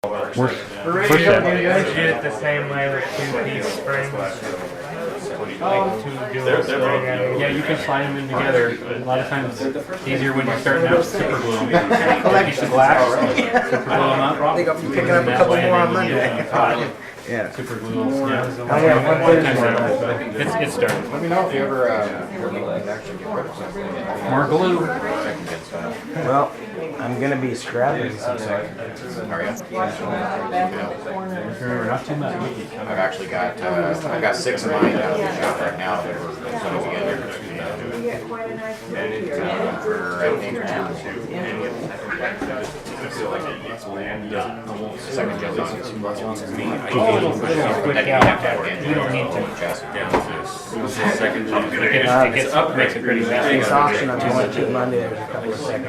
We're ready to do it the same way with two-piece springs. Like two dual spring. Yeah, you can slide them in together. A lot of times it's easier when you're starting out super glue them. A piece of glass, super glue them up. I think I'll be picking up a couple more on Monday. Yeah. Super glue them. I have one Thursday. It's starting. Let me know if you ever More glue. Well, I'm gonna be scrapping some. Remember, not too much. I've actually got I've got 6 of mine out in the shop right now that we're putting together. For I think second jelly. You don't need to. It gets up, makes it pretty fast. This auction, I'm going to Monday. There's a couple of second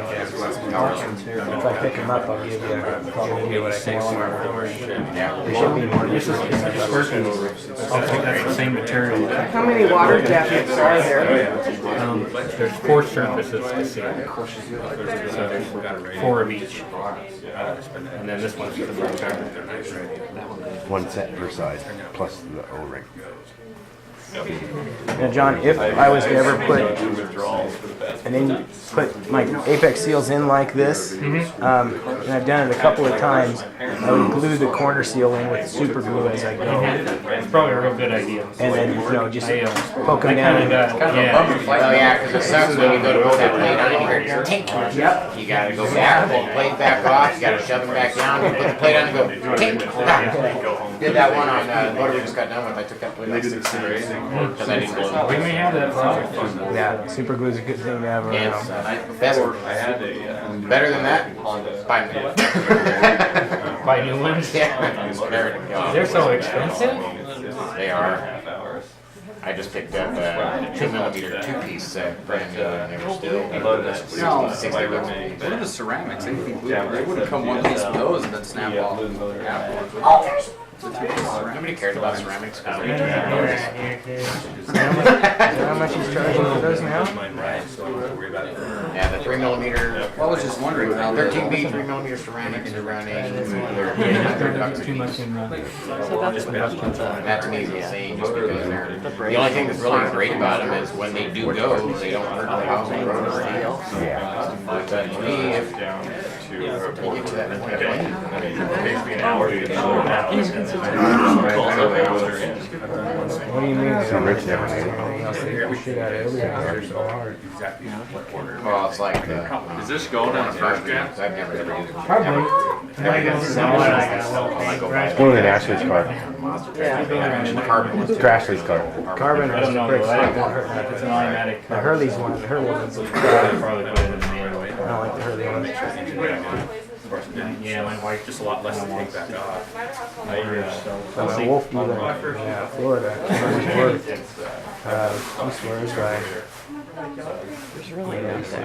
auctions here. If I pick them up, I'll give you what I can want. There should be more. This is working. That's the same material. How many water jackets are there? There's 4 surfaces to see. So there's 4 of each. And then this one's for the front cover. One set per side, plus the O-ring. Now, John, if I was to ever put my Apex seals in like this, and I've done it a couple of times, I would glue the corner seal in with super glue as I go, It's probably a real good idea. and then just poke them down. Well, yeah, because it sucks when you go to put that plate on and you're tink. Yep. You gotta go back, pull the plate back off, you gotta shove it back down, you put the plate on and go tink. Did that one on what we just got done with. I took that plate like 6 times because I didn't glue We it. may have that problem. Yeah, super glue is a good thing to have around. Best, better than that, buy new. Buy new ones? Yeah. They're so expensive. They are. I just picked up a 2mm 2-piece brand new, and they were still 60 bucks. What are the ceramics? They would have come one piece with those and then snap off. Nobody cares about ceramics because they're How much he's charging for those now? yeah, the 3mm. Well, I was just wondering how 13B 3mm ceramics are running. Too much in run. That to me is insane, just because they're. The only thing that's really great about them is when they do go, they don't hurt the house or anything else. Yeah. But to me, if you get to that point, What do you mean? So Rich never made it. Shit out of everything. So hard. well, it's like Is this going in the first jam? I've never ever used it. Probably. One in Ashley's car. Carbon was Ashley's car. Carbon has the bricks. It's an automatic. The Hurley's one. The Hurley one's. I Probably put it in the manual. don't like the Hurley one. Yeah, my wife just a lot less to take back off. So my wolf dealer, yeah, Florida. He swears by. There's really not that much to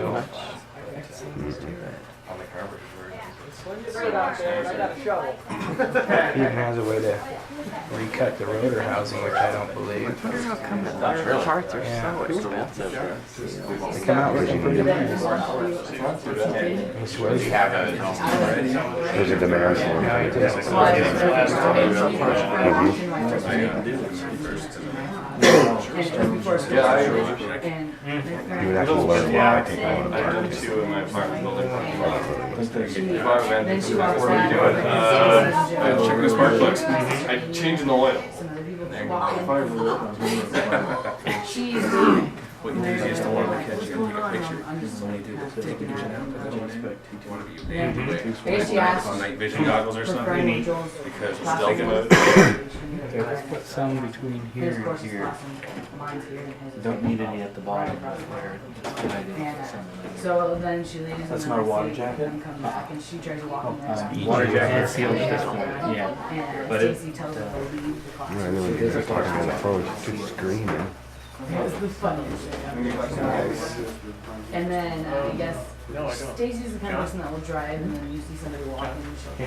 it. He even has a way to recut the rotor housing, which I don't believe. I wonder how come that the parts are so expensive. They come out looking pretty nice. He swears You he have a There's a demand for no, he it. You would actually learn why I take all the I've done parts. 2 in my apartment building. Then she walks What are you doing? back. Checking the spark plugs. I'm changing the oil. She's What you do is the one that catch you take a picture. So when you do this, take a picture now. Basically, she asked On night vision goggles or for something. Brian Joel's Because it's last Delta name. mode. Let's put some between here His and course is here. last name. Mine's here and his is Don't here. need any at the bottom where it's a good idea And, to put some in there. so then she leaves That's and not a then I water see jacket? them come back and she tries to walk in there. Water jacket seals this one, yeah. And But it- Stacy tells her to leave the class. I knew when you were talking on the phone, just screaming. It was the funniest thing. And then I guess Stacy's the kind of person that will drive and then you see somebody walking and she'll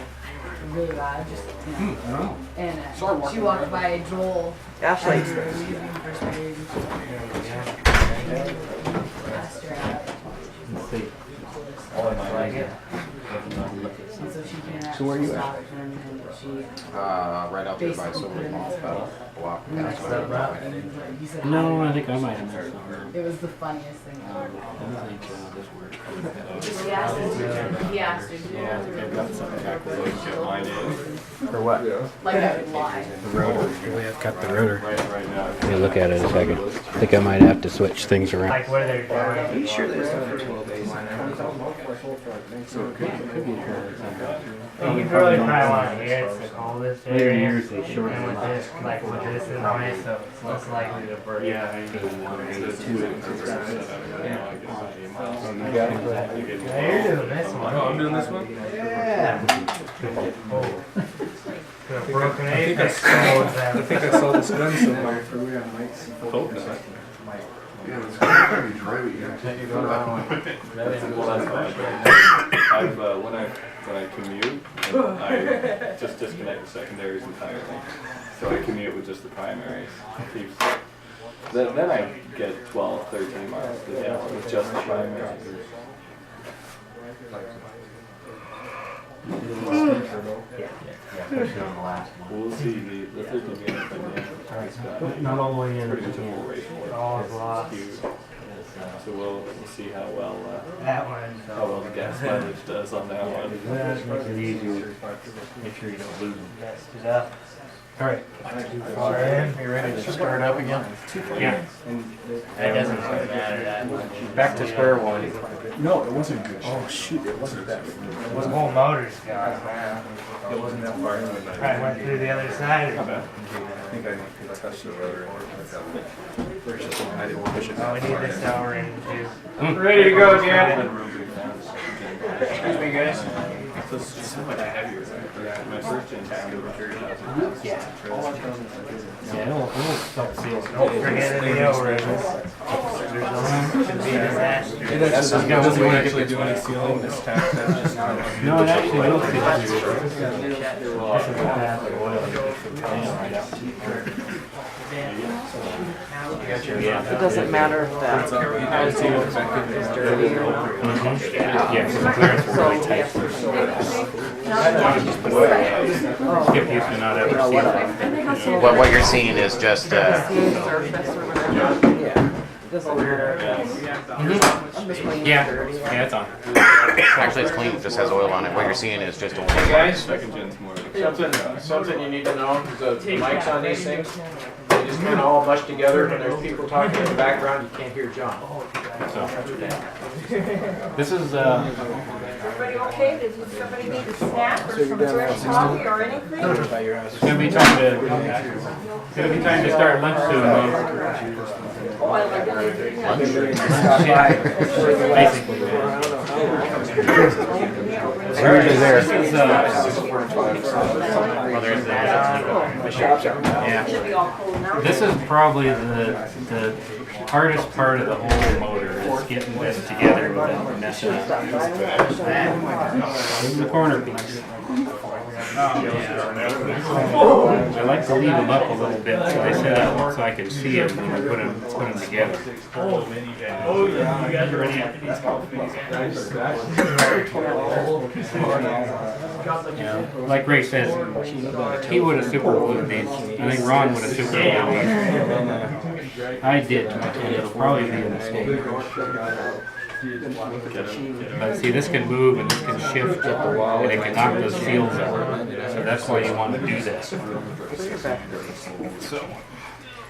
really loud, just, you know. And she walked by Joel. Ashley. As we were leaving first period and she asked her out. Let's see. And so she came out. So where are you at? stopped or anything, but she Right out there by basically put Silver him Mall, off. block past Messed whatever. him up, and he said, No, "Hi." I think I might have missed it. It was the funniest thing ever. I think this works. He asked him to. He asked him to. Yeah, they've got something back there. Get mine in For what? Like I would lie. The rotor. We have cut the rotor. right now. Let me look at it a second. I think I might have to switch things around. Like where they're Are doing. you sure there's another 12 days? So it could be a You probably want to hear it's the coldest area. years they shorten And with this, like with this in way, so it's less likely to burn. Yeah, I You got it. Yeah, you're doing this one. Oh, I'm doing this one? Yeah. The broken apex holds I them. think I saw this gun somewhere. Hope not. Yeah, it's gonna be dry, but you gotta take it out. I've when I commute, I just disconnect the secondaries entirely. So I commute with just the primaries. Then I get 12, 13 miles per gallon with just the primaries. We'll see the 50 meters by then. Not all the way in. Pretty much a full rate for it. All It's lost. huge. So we'll see how well That one. the gas mileage does on that one. That makes it easier. Make sure you don't lose them. Messed it up. All right. Far in. You ready to start up again? Yeah. It doesn't really matter that much. Back to square one. No, it wasn't good. Oh shoot, it wasn't that. The whole motor's gone. It wasn't that far. Probably went through the other side. I think I touched the rotor. I didn't push it. Oh, we need this hour in too. Ready to go, Dan? Excuse me, guys. So it's so much heavier. My first gen tank over 30,000. Yeah, it'll stop seals. Don't forget the O-rings. Should be a disaster. It doesn't actually do any sealing. This tack that's just kind of. No, it actually will seal. This is the path of oil. It doesn't matter if that It's effective. is dirty or not. Yeah, so the clearance will really tight. Skip used to not ever seal. What you're seeing is just, Smooth surface or whatever. Yeah. Doesn't matter. I'm just waiting Yeah, for dirty. yeah, it's on. actually it's clean, it just has oil on it. What you're seeing is just oil. Second gen's more. Something you need to know, because the mics on these things, they just kind of all mush together. When there's people talking in the background, you can't hear John. So, this is, Everybody okay? Did somebody need a snack or some fresh coffee or anything? By your house. it's gonna be time to start lunch soon, Mom. Oh, I like it. Stop by. Basically, man. Usually there. This is, Well, there's that. The shop's out. yeah. Should be all cold now. This is probably the hardest part of the whole motor is getting this together without messing up. The corner piece. I like to leave them up a little bit so they sit up so I can see them when I put them together. Oh, yeah. You guys are ready after these coffees. You know, like Ray says, he would have super glued these. I think Ron would have super glued these. I did, and it'll probably be a mistake. But see, this can move and this can shift and it can knock those seals out. So that's why you want to do this.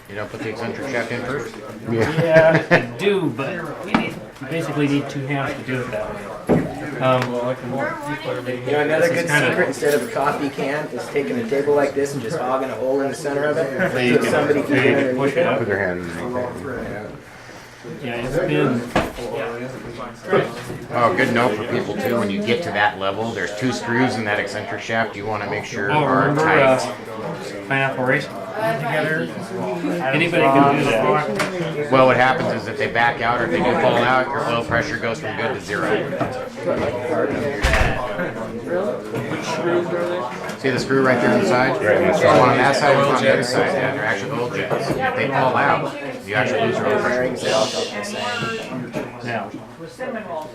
You don't put the eccentric shaft in first? Yeah, you do, but you basically need two hands to do it that way. You know, another good secret instead of a coffee can is taking a table like this and just hogging a hole in the center of it. So you So can, somebody so can you get can push underneath it it. up. Put their hand in Yeah, it's been. Oh, good note for people too, when you get to that level, there's two screws in that eccentric shaft you want to make sure Oh, are remember tight. Pineapple Race together? Anybody can do that. Well, what happens is if they back out or if they do fall out, your oil pressure goes from good to zero. See the screw right there on the side? There's one on that side and one on the other side, yeah, they're actually oil jets. If they fall out, you actually lose your oil pressure. Bearings, they all felt the same. Now, Cinnamon rolls.